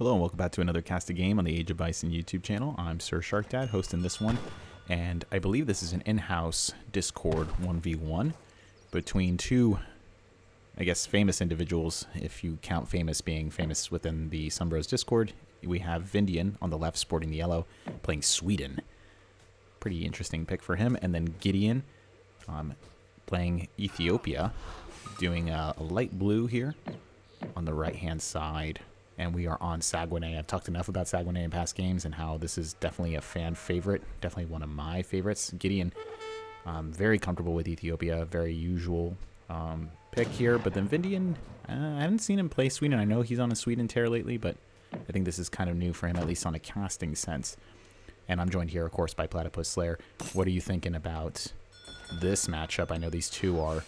Hello and welcome back to another cast of game on the Age of Bison YouTube channel. I'm SerSharkDad hosting this one, and I believe this is an in-house Discord 1v1 between two, I guess, famous individuals, if you count famous being famous within the Sunbros Discord. We have Vindian on the left sporting the yellow, playing Sweden. Pretty interesting pick for him. And then Gideon playing Ethiopia, doing a light blue here on the right-hand side. And we are on Saguenay. I've talked enough about Saguenay in past games and how this is definitely a fan favorite, definitely one of my favorites. Gideon, very comfortable with Ethiopia, very usual pick here. But then Vindian, I haven't seen him play Sweden. I know he's on a Sweden tear lately, but I think this is kind of new for him, at least on a casting sense. And I'm joined here, of course, by Platypus Slayer. What are you thinking about this matchup? I know these two are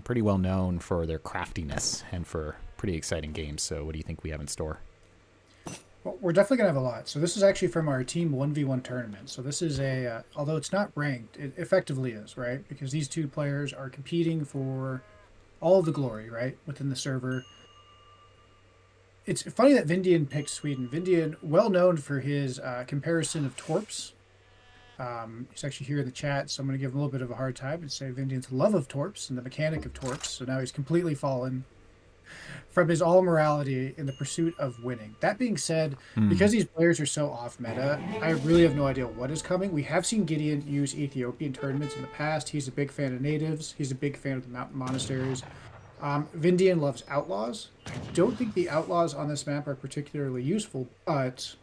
pretty well known for their craftiness and for pretty exciting games. So what do you think we have in store? Well, we're definitely going to have a lot. So this is actually from our team 1v1 tournament. So this is although it's not ranked, it effectively is, right? Because these two players are competing for all of the glory, right, within the server. It's funny that Vindian picked Sweden. Vindian, well known for his comparison of Torps. He's actually here in the chat, so I'm going to give him a little bit of a hard time and say Vindian's love of Torps and the mechanic of Torps. So now he's completely fallen from his all morality in the pursuit of winning. That being said, because these players are so off meta, I really have no idea what is coming. We have seen Gideon use Ethiopian tournaments in the past. He's a big fan of natives. He's a big fan of the mountain monasteries. Vindian loves outlaws. I don't think the outlaws on this map are particularly useful, but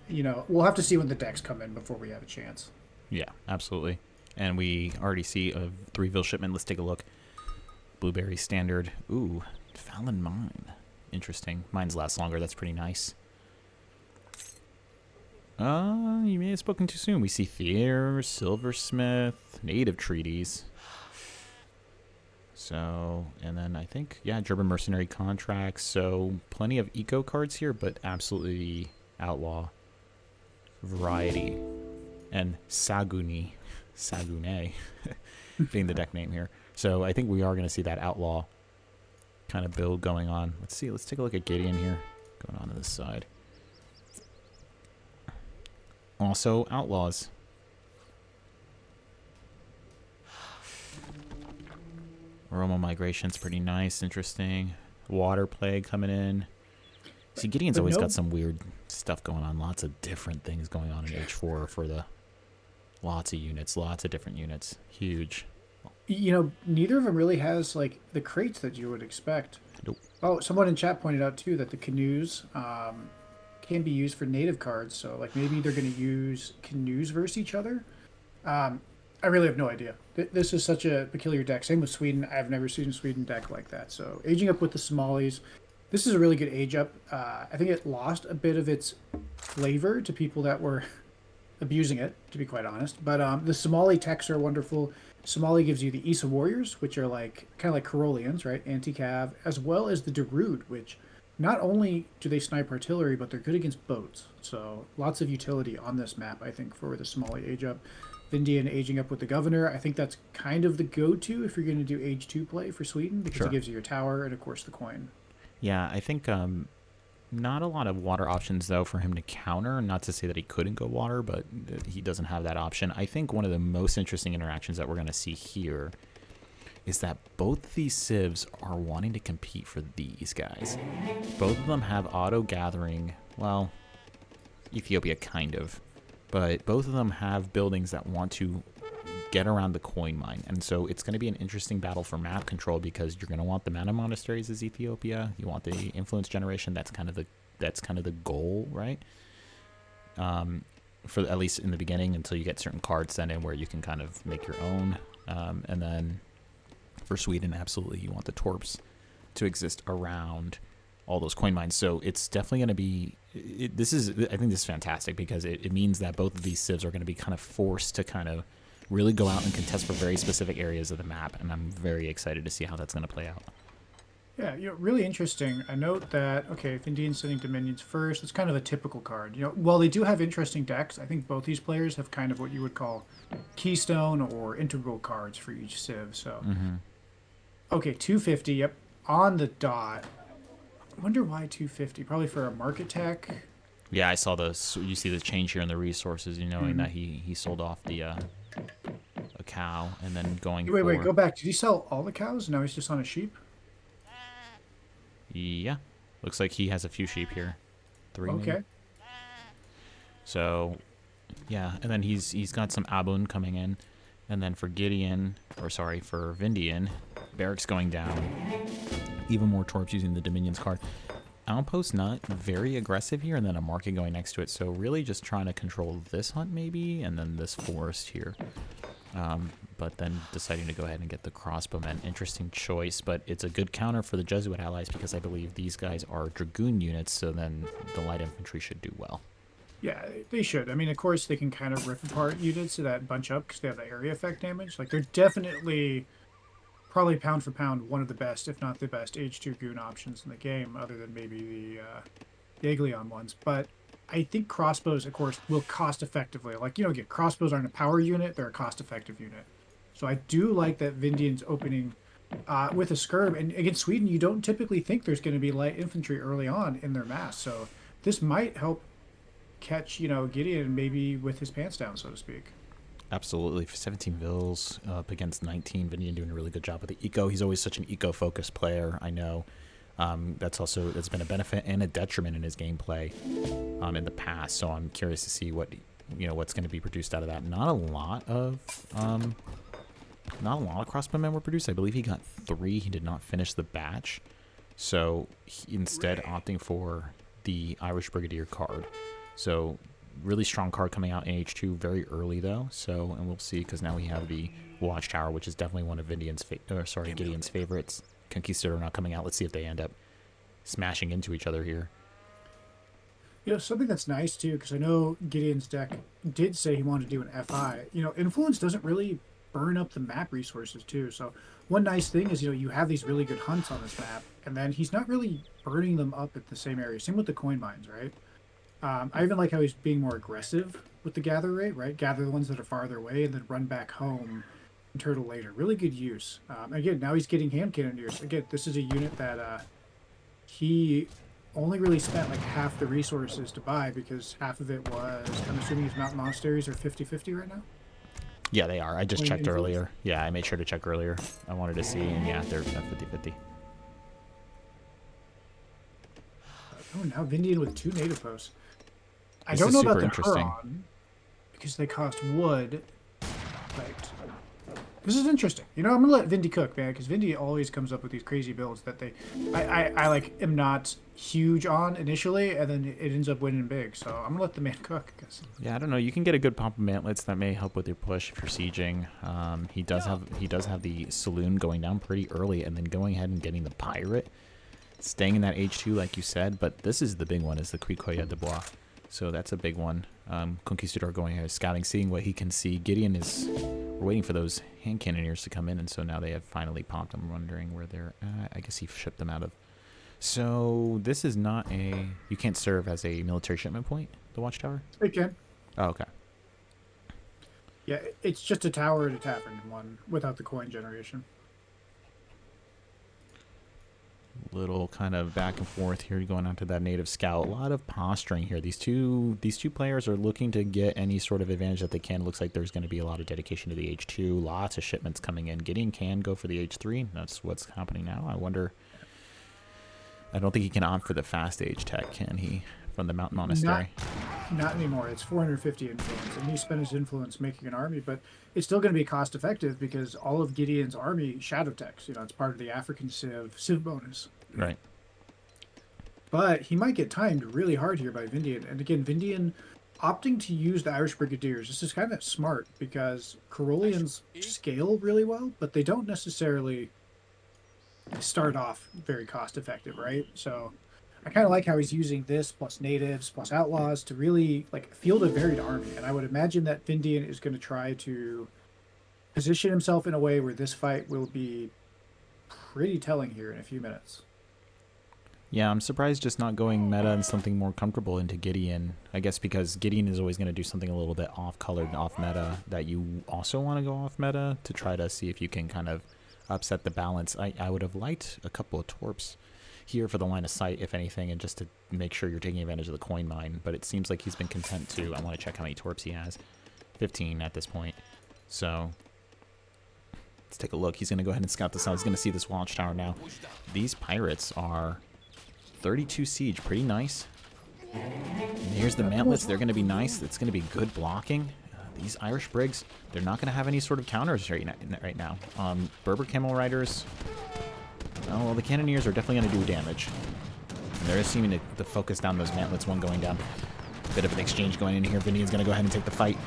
you know, we'll have to see when the decks come in before we have a chance. Yeah, absolutely. And we already see a Threeville shipment. Let's take a look. Blueberry standard. Ooh, Fallon Mine. Interesting. Mines last longer. That's pretty nice. You may have spoken too soon. We see Thier, Silversmith, native treaties. So, and then I think, yeah, German mercenary contracts. So plenty of eco cards here, but absolutely outlaw variety. And Sagune being the deck name here. So I think we are going to see that outlaw kind of build going on. Let's see. Let's take a look at Gideon here. Going on to this side. Also, outlaws. Aroma migration's pretty nice, interesting. Water plague coming in. See, Gideon's always got some weird stuff going on. Lots of different things going on in H4 for the lots of units, lots of different units. Huge. You know, neither of them really has like the crates that you would expect. Nope. Oh, someone in chat pointed out too that the canoes can be used for native cards. So like maybe they're going to use canoes versus each other. I really have no idea. This is such a peculiar deck. Same with Sweden. I've never seen a Sweden deck like that. So aging up with the Somalis. This is a really good age up. I think it lost a bit of its flavor to people that were abusing it, to be quite honest. But the Somali techs are wonderful. Somali gives you the Isa Warriors, which are like kind of like Carolians, right? Anti-cav, as well as the Darude, which not only do they snipe artillery, but they're good against boats. So lots of utility on this map, I think, for the Somali age up. Vindian aging up with the Governor. I think that's kind of the go-to if you're going to do age 2 play for Sweden, because it gives you your tower and, of course, the coin. Yeah, I think not a lot of water options, though, for him to counter. Not to say that he couldn't go water, but he doesn't have that option. I think one of the most interesting interactions that we're going to see here is that both these civs are wanting to compete for these guys. Both of them have auto-gathering, well, Ethiopia kind of, but both of them have buildings that want to get around the coin mine. And so it's going to be an interesting battle for map control, because you're going to want the mountain monasteries as Ethiopia. You want the influence generation. That's kind of the goal, right? For at least in the beginning, until you get certain cards sent in where you can kind of make your own. And then for Sweden, absolutely, you want the torps to exist around all those coin mines. So it's definitely going to be, I think this is fantastic, because it means that both of these civs are going to be kind of forced to kind of really go out and contest for very specific areas of the map, and I'm very excited to see how that's going to play out. Yeah, you know, really interesting. I note that, okay, Vindian's sending Dominions first. It's kind of a typical card. You know, while they do have interesting decks, I think both these players have kind of what you would call keystone or integral cards for each civ. So, okay, 250, yep, on the dot. I wonder why 250. Probably for a market tech. Yeah, I saw this. You see the change here in the resources, knowing that he sold off the a cow and then going Wait, for go back. Did he sell all the cows? Now he's just on a sheep? yeah. Looks like he has a few sheep here, 3 maybe. Okay. So yeah, and then he's got some Abun coming in, and then for for Vindian, barracks going down. Even more torps using the Dominion's card. Outpost not very aggressive here, and then a market going next to it. So really just trying to control this hunt maybe, and then this forest here. But then deciding to go ahead and get the crossbowmen. Interesting choice, but it's a good counter for the Jesuit allies because I believe these guys are dragoon units, so then the light infantry should do well. Yeah, they should. I mean, of course, they can kind of rip apart units that bunch up because they have the area effect damage. Like, they're definitely, probably pound for pound, one of the best, if not the best, H2 goon options in the game, other than maybe the Aglion ones. But I think crossbows, of course, will cost effectively. Like, again, crossbows aren't a power unit, they're a cost-effective unit. So I do like that Vindian's opening with a Skirb. And against Sweden, you don't typically think there's going to be light infantry early on in their mass. So this might help catch, Gideon maybe with his pants down, so to speak. Absolutely. 17 vills up against 19. Vindian doing a really good job with the eco. He's always such an eco-focused player, I know. That's been a benefit and a detriment in his gameplay in the past. So I'm curious to see what's going to be produced out of that. Not a lot of crossbowmen were produced. I believe he got 3. He did not finish the batch, so instead opting for the Irish Brigadier card. So really strong card coming out in H2 very early though. So and we'll see because now we have the Watchtower, which is definitely one of Gideon's favorites. Conquistador not coming out. Let's see if they end up smashing into each other here. Something that's nice too, because I know Gideon's deck did say he wanted to do an FI. Influence doesn't really burn up the map resources too. So one nice thing is, you have these really good hunts on this map, and then he's not really burning them up at the same area. Same with the coin mines, right? I even like how he's being more aggressive with the gather rate, right? Gather the ones that are farther away and then run back home and turtle later. Really good use. Again, now he's getting hand cannoneers. Again, this is a unit that he only really spent like half the resources to buy because half of it was, I'm assuming his mountain monasteries are 50-50 right now? Yeah, they are. I just checked earlier. Yeah, I made sure to check earlier. I wanted to see, and yeah, they're 50-50. Oh, now Vindian with 2 native posts. I don't know about the Huron because they cost wood. Right. This is interesting. I'm gonna let Vindy cook, man, because Vindy always comes up with these crazy builds that I like am not huge on initially, and then it ends up winning big. So I'm gonna let the man cook. Yeah, I don't know. You can get a good pump of mantlets that may help with your push if you're sieging. He does have the saloon going down pretty early, and then going ahead and getting the pirate, staying in that H2 like you said. But this is the big one, is the Quicoya de Bois. So that's a big one. Conquistador going ahead, scouting, seeing what he can see. Gideon we're waiting for those hand cannoneers to come in, and so now they have finally popped. I'm wondering where they're at. I guess he shipped them out of. So this is not you can't serve as a military shipment point, the Watchtower? It can. Oh, okay. Yeah, it's just a tower and a tavern one without the coin generation. Little kind of back and forth here going on to that native scout. A lot of posturing here. These two players are looking to get any sort of advantage that they can. Looks like there's going to be a lot of dedication to the H2. Lots of shipments coming in. Gideon can go for the H3. That's what's happening now. I wonder. I don't think he can opt for the fast age tech, can he? From the Mountain Monastery. Not anymore. It's 450 influence, and he spent his influence making an army, but it's still going to be cost effective because all of Gideon's army shadow techs. It's part of the African civ bonus. Right. But he might get timed really hard here by Vindian. And again, Vindian opting to use the Irish Brigadiers. This is kind of smart because Carolians scale really well, but they don't necessarily start off very cost effective, right? So I kind of like how he's using this plus natives plus outlaws to really field a varied army. And I would imagine that Vindian is going to try to position himself in a way where this fight will be pretty telling here in a few minutes. Yeah, I'm surprised just not going meta and something more comfortable into Gideon. I guess because Gideon is always going to do something a little bit off-colored and off-meta that you also want to go off-meta to try to see if you can kind of upset the balance. I would have liked a couple of torps here for the line of sight, if anything, and just to make sure you're taking advantage of the coin mine. But it seems like he's been content to. I want to check how many torps he has. 15 at this point. So let's take a look. He's going to go ahead and scout this out. He's going to see this watchtower now. These pirates are 32 siege. Pretty nice. And here's the mantlets. They're going to be nice. It's going to be good blocking. These Irish brigs, they're not going to have any sort of counters right now. Berber camel riders, oh, well, the cannoneers are definitely going to do damage. And there is seeming to focus down those mantlets. One going down. Bit of an exchange going in here. Vindian's going to go ahead and take the fight.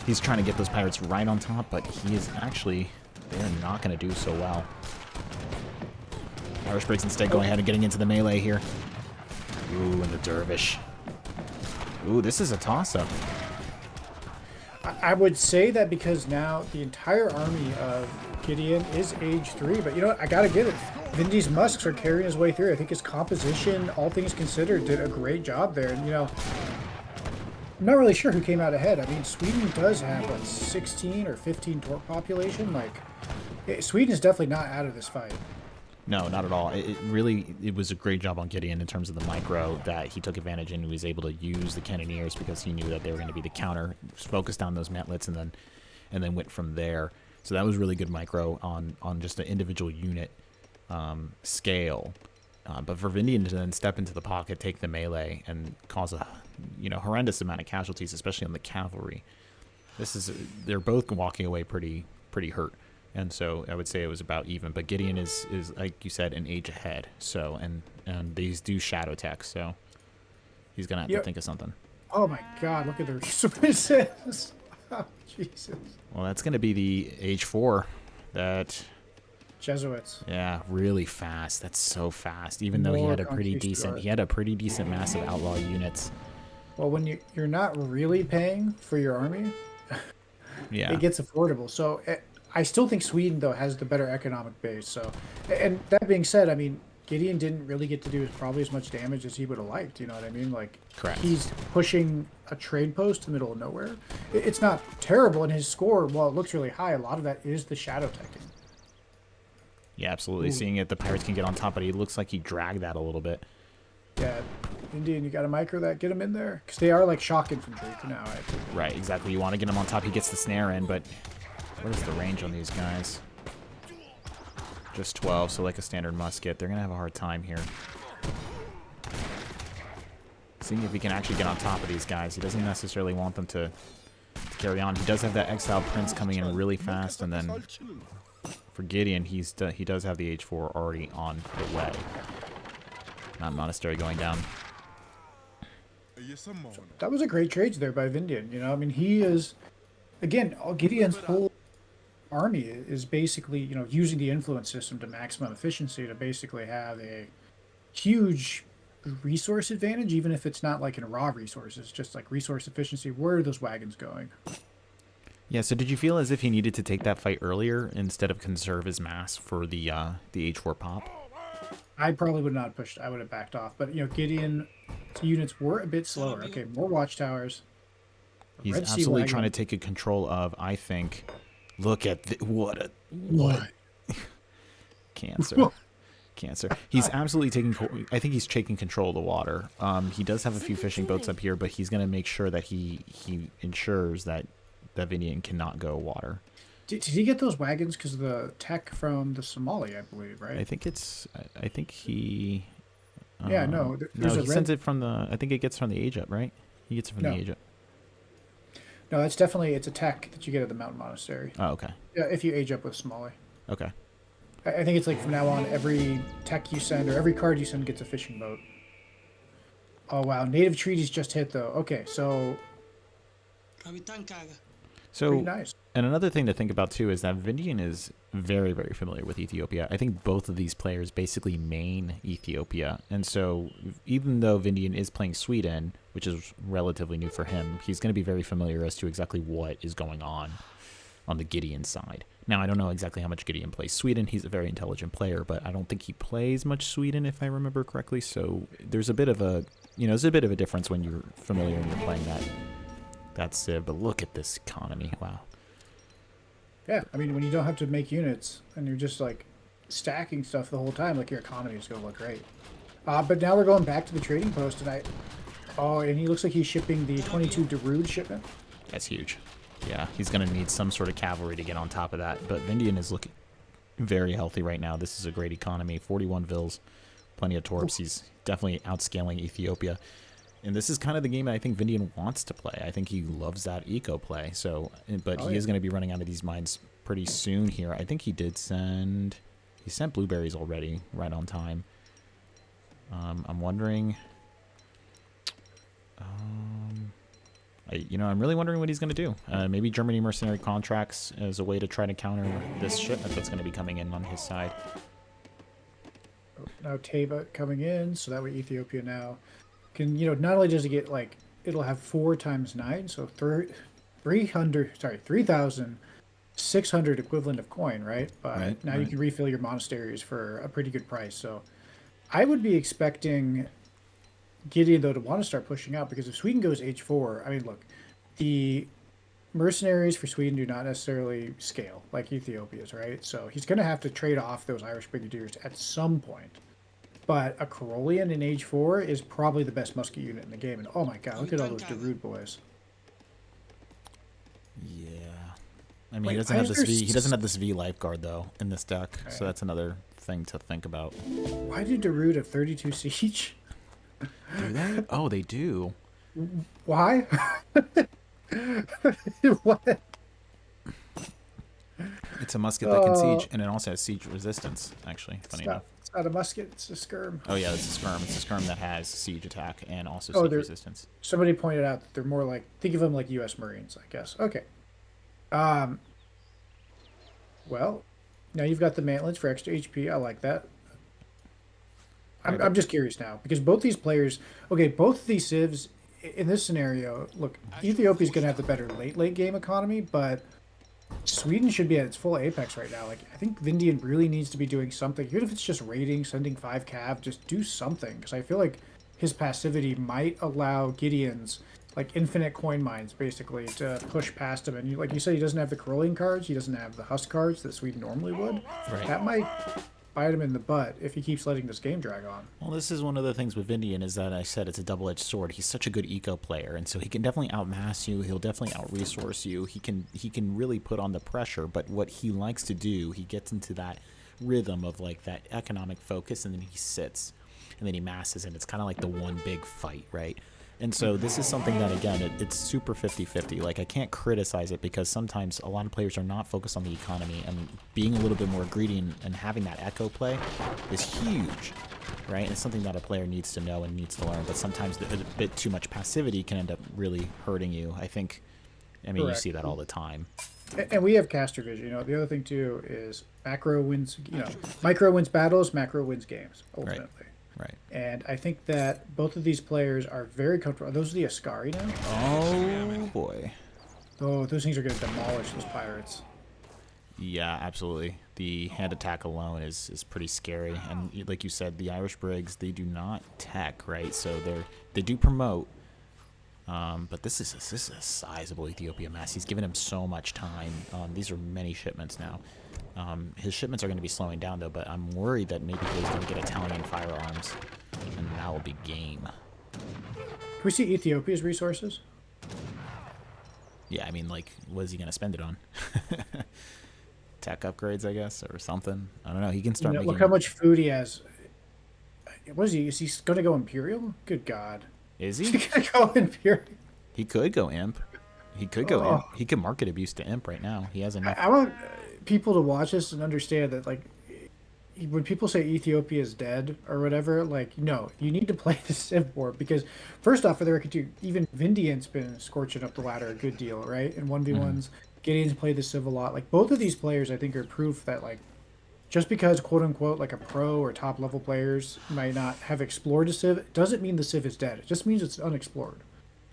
He's trying to get those pirates right on top, but he is actually, they're not going to do so well. Irish brigs instead going ahead and getting into the melee here. Ooh, and the dervish. Ooh, this is a toss-up. I would say that because now the entire army of Gideon is age 3, but you know what? I gotta give it. Vindy's musks are carrying his way through. I think his composition, all things considered, did a great job there. And you know, I'm not really sure who came out ahead. I mean, Sweden does have what, 16 or 15 torp population. Like, Sweden is definitely not out of this fight. No, not at all. It was a great job on Gideon in terms of the micro that he took advantage and he was able to use the cannoneers because he knew that they were going to be the counter, focused on those mantlets and then went from there. So that was really good micro on just an individual unit scale. But for Vindian to then step into the pocket, take the melee, and cause a horrendous amount of casualties, especially on the cavalry. They're both walking away pretty hurt. And so I would say it was about even. But Gideon is like you said, an age ahead. So and these do shadow tech, so he's gonna have to think of something. Oh my God! Look at their resources. Oh, Jesus. Well, that's gonna be the age 4. That Jesuits. Yeah, really fast. That's so fast. Even though he had a pretty decent mass of outlaw units. Well, when you're not really paying for your army, yeah, it gets affordable. So. I still think Sweden, though, has the better economic base. So, and that being said, I mean, Gideon didn't really get to do probably as much damage as he would have liked. You know what I mean? Like, correct. He's pushing a trade post in the middle of nowhere. It's not terrible, and his score, while it looks really high, a lot of that is the shadow teching. Yeah, absolutely. Ooh. Seeing it, the pirates can get on top, but he looks like he dragged that a little bit. Yeah, Indian, you got to micro that, get him in there, because they are like shock infantry for now. Right, exactly. You want to get him on top. He gets the snare in, but. What is the range on these guys? Just 12, so like a standard musket. They're going to have a hard time here. Seeing if he can actually get on top of these guys. He doesn't necessarily want them to carry on. He does have that exiled prince coming in really fast, and then for Gideon, he does have the H4 already on the way. Not monastery going down. That was a great trade there by Vindian. You know, I mean, he is, again, Gideon's whole army is basically, you know, using the influence system to maximum efficiency to basically have a huge resource advantage, even if it's not like in raw resources, just like resource efficiency. Where are those wagons going? Yeah, so did you feel as if he needed to take that fight earlier instead of conserve his mass for the H4 pop? I probably would not have pushed. I would have backed off. But, you know, Gideon's units were a bit slower. Okay, more watchtowers. He's absolutely trying to take control of, I think, look at what? Cancer. Cancer. He's absolutely taking, I think he's taking control of the water. He does have a few fishing boats up here, but he's going to make sure that he ensures that Vindian cannot go water. Did he get those wagons because of the tech from the Somali, I believe, right? I think he... yeah, no. No, he sends it from the... I think it gets from the Egypt, right? He gets it from the Egypt. No, it's a tech that you get at the mountain monastery. Oh, okay. Yeah, if you age up with Somali. Okay. I think it's like from now on, every tech you send or every card you send gets a fishing boat. Oh, wow. Native treaties just hit, though. Okay, so... pretty nice. And another thing to think about, too, is that Vindian is very, very familiar with Ethiopia. I think both of these players basically main Ethiopia. And so even though Vindian is playing Sweden, which is relatively new for him, he's going to be very familiar as to exactly what is going on the Gideon side. Now, I don't know exactly how much Gideon plays Sweden. He's a very intelligent player, but I don't think he plays much Sweden, if I remember correctly. So there's a bit of a, there's a bit of a difference when you're familiar and you're playing that civ. But look at this economy. Wow. Yeah, I mean, when you don't have to make units and you're just like stacking stuff the whole time, like your economy is going to look great. But now we're going back to the trading post, and and he looks like he's shipping the 22 Darude shipment. That's huge. Yeah, he's going to need some sort of cavalry to get on top of that. But Vindian is looking very healthy right now. This is a great economy. 41 Vils, plenty of torps. He's definitely outscaling Ethiopia. And this is kind of the game that I think Vindian wants to play. I think he loves that eco play. So, but he is going to be running out of these mines pretty soon here. I think he sent blueberries already, right on time. I'm wondering. I'm really wondering what he's going to do. Maybe Germany mercenary contracts as a way to try to counter this shipment that's going to be coming in on his side. Now Taba coming in, so that way Ethiopia now can, not only does it get it'll have 4 times 9, so 3,600 equivalent of coin, right? But now you can refill your monasteries for a pretty good price. So I would be expecting Gideon, though, to want to start pushing out, because if Sweden goes H4, I mean, look, the mercenaries for Sweden do not necessarily scale like Ethiopia's, right? So he's going to have to trade off those Irish brigadiers at some point. But a Carolian in H4 is probably the best musket unit in the game. And oh my god, look at all those Darude boys. Yeah. I mean, he doesn't have this V lifeguard, though, in this deck. Okay. So that's another thing to think about. Why did Darude have 32 siege? Do they? Oh, they do. Why? What? It's a musket that can siege, and it also has siege resistance, actually. Funny enough. It's not a musket, it's a skirm. Oh, yeah, it's a skirm. It's a skirm that has siege attack and also siege resistance. Somebody pointed out that they're more like, think of them like U.S. Marines, I guess. Okay. Well, now you've got the mantlets for extra HP. I like that. I'm just curious now, because both these players, both of these civs, in this scenario, look, Ethiopia's going to have the better late game economy, but Sweden should be at its full apex right now. Like, I think Vindian really needs to be doing something, even if it's just raiding, sending 5 cav, just do something, because I feel like his passivity might allow Gideon's, infinite coin mines, basically, to push past him. And like you said, he doesn't have the Carolian cards, he doesn't have the Husk cards that Sweden normally would. Right. That might bite him in the butt if he keeps letting this game drag on. Well, this is one of the things with Vindian, is that I said it's a double-edged sword. He's such a good eco player, and so he can definitely outmass you. He'll definitely out-resource you. He can really put on the pressure, but what he likes to do, he gets into that rhythm of that economic focus, and then he sits, and then he masses, and it's kind of like the one big fight, right? And so this is something that, again, it's super 50-50. I can't criticize it, because sometimes a lot of players are not focused on the economy, and being a little bit more greedy and having that echo play is huge, right? And it's something that a player needs to know and needs to learn, but sometimes a bit too much passivity can end up really hurting you. Correct. You see that all the time. And we have caster vision. The other thing, too, is macro wins, micro wins battles, macro wins games, ultimately. Right. And I think that both of these players are very comfortable. Are those the Ascari now? Oh, boy. Oh, those things are going to demolish those pirates. Yeah, absolutely. The hand attack alone is pretty scary. And like you said, the Irish Brigs, they do not tech, right? So they do promote. But this is a sizable Ethiopia mass. He's given him so much time. These are many shipments now. His shipments are going to be slowing down, though, but I'm worried that maybe he's going to get Italian firearms, and that will be game. Can we see Ethiopia's resources? Yeah, what is he going to spend it on? Tech upgrades, I guess, or something. I don't know. He can start making... Look how much food he has. What is he? Is he going to go Imperial? Good God. Is he? Is he going to go Imperial? He could go Imp. He could go Imp. He could market abuse to Imp right now. He has enough... I want people to watch this and understand that, when people say Ethiopia is dead or whatever, no, you need to play the Civ war, because first off, for the record too, even Vindian's been scorching up the ladder a good deal, right? In 1v1s, Gideon's played the Civ a lot. Both of these players, I think, are proof that, just because, quote unquote, a pro or top level players might not have explored a Civ, doesn't mean the Civ is dead. It just means it's unexplored.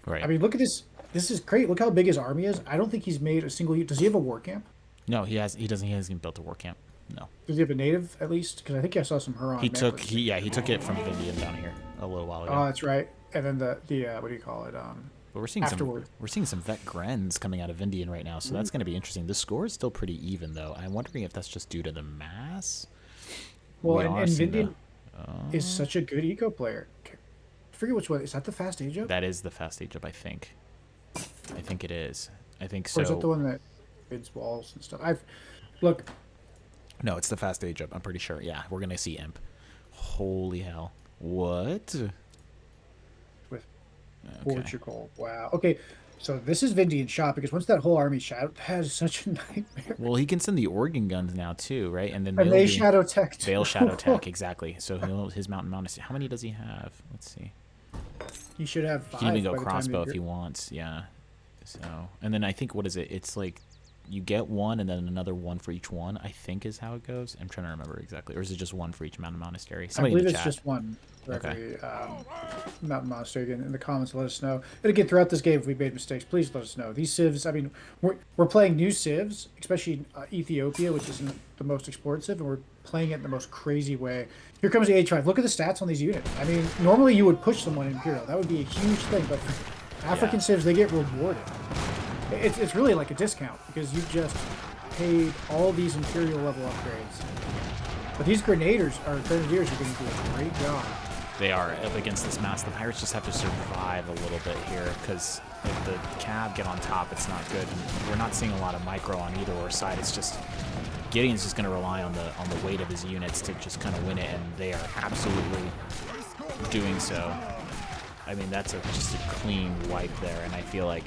Right. Look at this. This is great. Look how big his army is. I don't think he's made a single... Does he have a war camp? No, he hasn't. He hasn't built a war camp. No. Does he have a native at least? Because I think I saw some Huron. He took it from Vindian down here a little while ago. Oh, that's right. And then the what do you call it? But we're seeing some vet Grens coming out of Vindian right now, so that's going to be interesting. The score is still pretty even, though. I'm wondering if that's just due to the mass. Well, We and are seeing the. Vindian is such a good eco player. I forget which one. Is that the fast age up? That is the fast age up, I think. I think it is. I think Or is that so. the one that bids walls and stuff? Look, No, it's the fast age up. I'm pretty sure. Yeah, we're gonna see imp. Holy hell! What? with Okay. Portugal. Wow. Okay, so this is Vindian shot because once that whole army shadow, that is such a nightmare. Well, he can send the organ guns now too, right? And then And they'll they be shadow tech they'll too. shadow tech exactly. So his mountain mountain. How many does he have? Let's see. You should have He can even 5 go by the time crossbow if you're. he wants. Yeah. So and then I think what is it? It's like you get one and then another one for each one. I think is how it goes. I'm trying to remember exactly, or is it just one for each mountain monastery? I Somebody in the believe it's chat. just one for Okay. every mountain monastery. Again, in the comments, let us know. And again, throughout this game, if we made mistakes, please let us know. These civs, I mean, we're playing new civs, especially Ethiopia, which isn't the most explored civ, and we're playing it in the most crazy way. Here comes the H5. Look at the stats on these units. I mean, normally you would push someone in Imperial. That would be a huge thing, but for African Yeah. civs, they get rewarded. It's really like a discount because you just paid all these Imperial level upgrades. But these grenadiers are going to do a great job. They are up against this mass. The pirates just have to survive a little bit here because if the cab get on top, it's not good. And we're not seeing a lot of micro on either or side. It's just Gideon's just going to rely on the weight of his units to just kind of win it, and they are absolutely doing so. I mean, that's just a clean wipe there, and I feel like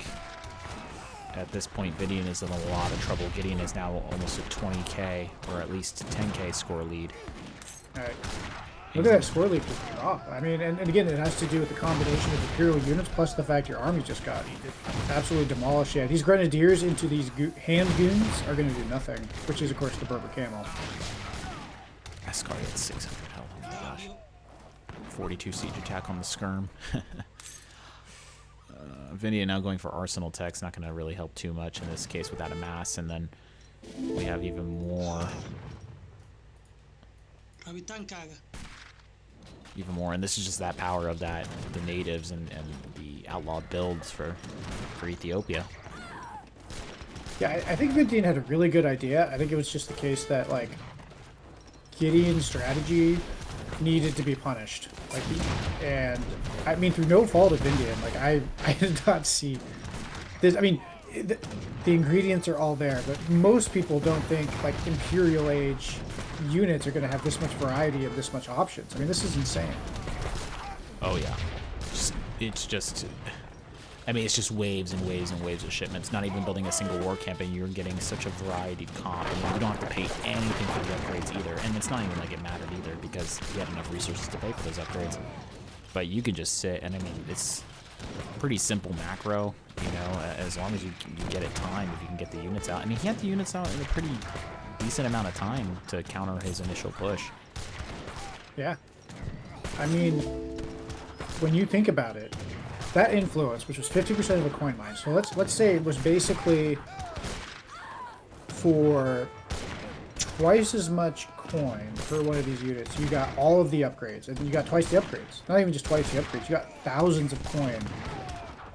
at this point, Gideon is in a lot of trouble. Gideon is now almost a 20k or at least 10k score lead. All right. Look at that score lead just drop. I mean, and again, it has to do with the combination of Imperial units plus the fact your army just got absolutely demolished. Yeah, these grenadiers into these hand goons are going to do nothing, which is, of course, the Berber camel. Ascari at 600 health. Oh my gosh. 42 siege attack on the skirm. Vindia now going for arsenal tech's not going to really help too much in this case without a mass, and then we have even more. Even more, and this is just that power of the natives and the outlaw builds for Ethiopia. Yeah, I think Vindian had a really good idea. I think it was just the case that, like, Gideon's strategy needed to be punished. Like, and I mean, through no fault of Vindian, like, I did not see this. I mean, the ingredients are all there, but most people don't think, like, Imperial Age units are going to have this much variety and this much options. I mean, this is insane. Oh yeah, it's just I mean, it's just waves and waves and waves of shipments. Not even building a single war campaign, you're getting such a varied comp. And you don't have to pay anything for the upgrades either. And it's not even like it mattered either because you had enough resources to pay for those upgrades. But you could just sit, and I mean, it's pretty simple macro, you know, as long as you get it timed, if you can get the units out. I mean, he had the units out in a pretty decent amount of time to counter his initial push. Yeah. I mean, when you think about it, that influence, which was 50% of the coin mine, so let's say it was basically for twice as much coin per one of these units, you got all of the upgrades, and you got twice the upgrades. Not even just twice the upgrades, you got thousands of coin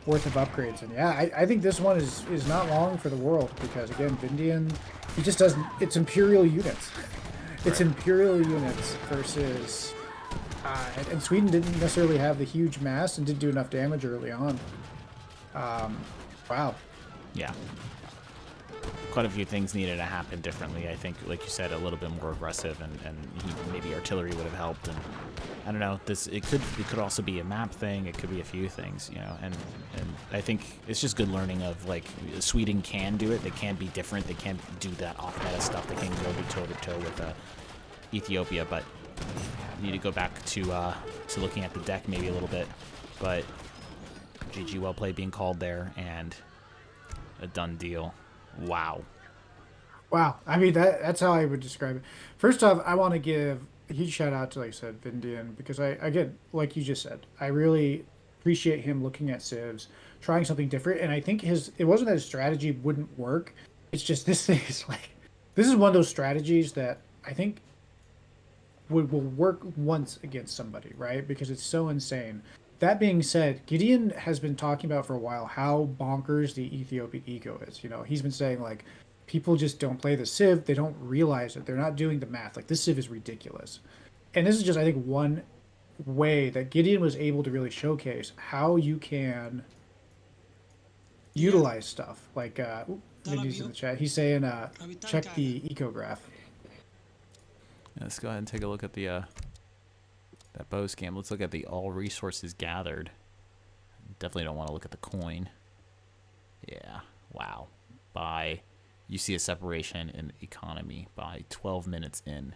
worth of upgrades. And yeah, I think this one is not long for the world, because again, Vindian, he just doesn't, it's Imperial units. It's Imperial units versus, and Sweden didn't necessarily have the huge mass and didn't do enough damage early on. Wow. Yeah. Quite a few things needed to happen differently. I think, like you said, a little bit more aggressive, and maybe artillery would have helped. And I don't know. It could also be a map thing. It could be a few things, you know. And I think it's just good learning of, like, Sweden can do it. They can be different. They can do that off meta stuff. They can go toe to toe with Ethiopia, but you need to go back to looking at the deck maybe a little bit. But GG, well played being called there, and a done deal. Wow. Wow. I mean, that's how I would describe it. First off, I want to give a huge shout out to, like I said, Vindian, because again, like you just said, I really appreciate him looking at civs, trying something different. And I think it wasn't that his strategy wouldn't work. It's just this thing is like, this is one of those strategies that I think will work once against somebody, right? Because it's so insane. That being said, Gideon has been talking about for a while how bonkers the Ethiopian eco is. You know, he's been saying, like, people just don't play the Civ. They don't realize it. They're not doing the math. Like this Civ is ridiculous. And this is just, I think, one way that Gideon was able to really showcase how you can Yeah, utilize stuff. Like Vinny's in Talabio, the chat. He's saying, Kapitan check Kaga. the ecograph. Let's go ahead and take a look at the that bow scam. Let's look at the all resources gathered. Definitely don't want to look at the coin. Yeah. Wow. You see a separation in economy by 12 minutes in.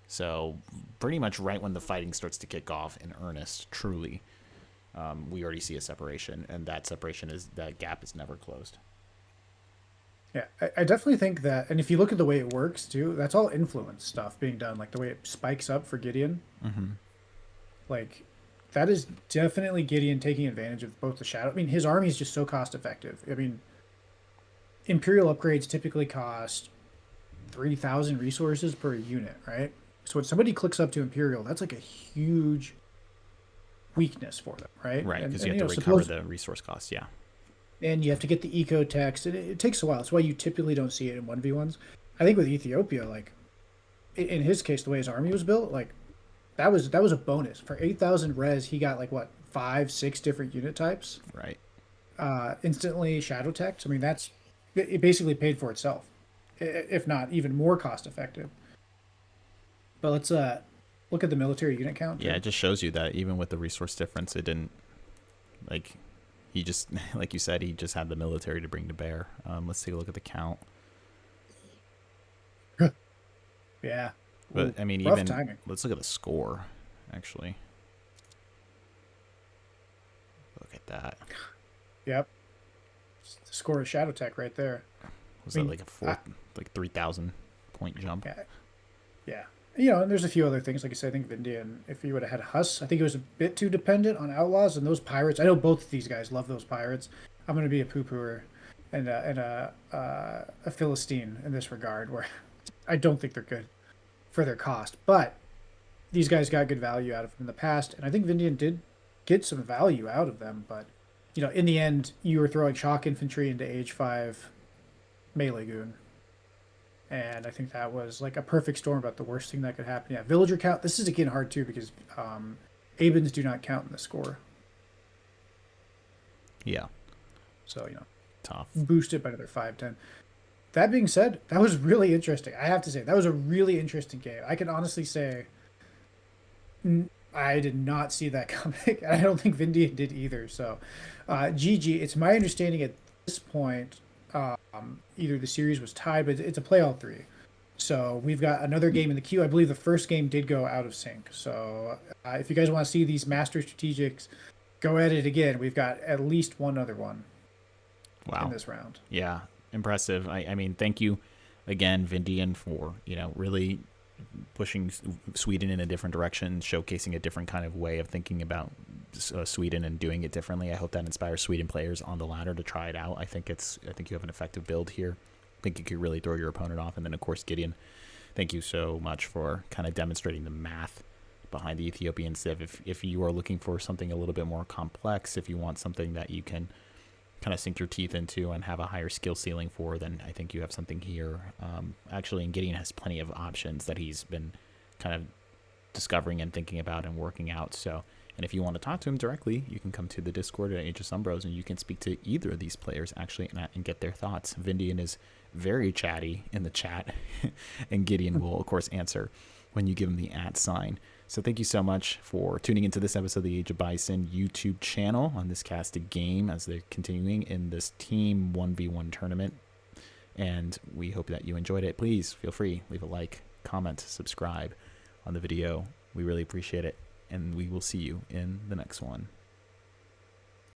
So pretty much right when the fighting starts to kick off in earnest, truly, we already see a separation, and that gap is never closed. Yeah, I definitely think that, and if you look at the way it works too, that's all influence stuff being done, like the way it spikes up for Gideon. Mm-hmm. Like, that is definitely Gideon taking advantage of both the shadow. I mean, his army is just so cost effective. I mean, Imperial upgrades typically cost 3,000 resources per unit, right? So when somebody clicks up to Imperial, that's like a huge weakness for them, right? Right, because And you have to recover the resource costs, yeah. and you have to get the eco text. It takes a while. That's why you typically don't see it in 1v1s. I think with Ethiopia, like in his case, the way his army was built, like that was a bonus. For 8,000 res, he got like what, 5, 6 different unit types. Right. Instantly shadow text. I mean, it basically paid for itself, if not even more cost effective. But let's look at the military unit count. Yeah, it just shows you that even with the resource difference, it didn't, like, he just, like you said, he just had the military to bring to bear. Let's take a look at the count. Yeah. But, Ooh, I mean, rough even, timing. let's look at the score, actually. Look at that. Yep. The score of Shadow Tech right there. Was that like a 3,000 point jump? Yeah. Yeah. You know, and there's a few other things. Like I said, I think Vindian, if he would have had Huss, I think it was a bit too dependent on Outlaws and those pirates. I know both of these guys love those pirates. I'm going to be a poo-pooer and a Philistine in this regard, where I don't think they're good for their cost. But these guys got good value out of them in the past, and I think Vindian did get some value out of them. But, you know, in the end, you were throwing shock infantry into Age 5 melee goon. And I think that was like a perfect storm about the worst thing that could happen. Yeah, villager count. This is again hard too because Abens do not count in the score. Yeah. So, you know, Tough. boost it by another 5-10. That being said, that was really interesting. I have to say, that was a really interesting game. I can honestly say I did not see that coming. And I don't think Vindian did either. So, GG. It's my understanding at this point, either the series was tied, but it's a play all three. So we've got another game in the queue. I believe the first game did go out of sync. So if you guys want to see these master strategics go at it again, we've got at least one other one in this round. Yeah, impressive. I mean, thank you again, Vindian, for, you know, really pushing Sweden in a different direction, showcasing a different kind of way of thinking about Sweden and doing it differently. I hope that inspires Sweden players on the ladder to try it out. I think you have an effective build here. I think you could really throw your opponent off. And then, of course, Gideon, thank you so much for kind of demonstrating the math behind the Ethiopian Civ. If you are looking for something a little bit more complex, if you want something that you can kind of sink your teeth into and have a higher skill ceiling for, then I think you have something here. Actually, and Gideon has plenty of options that he's been kind of discovering and thinking about and working out. So, and if you want to talk to him directly, you can come to the Discord at Age of Sunbros and you can speak to either of these players actually and get their thoughts. Vindian is very chatty in the chat, and Gideon will, of course, answer when you give him the @sign. So thank you so much for tuning into this episode of the Age of Bison YouTube channel on this casted game as they're continuing in this team 1v1 tournament. And we hope that you enjoyed it. Please feel free, leave a like, comment, subscribe on the video. We really appreciate it. And we will see you in the next one.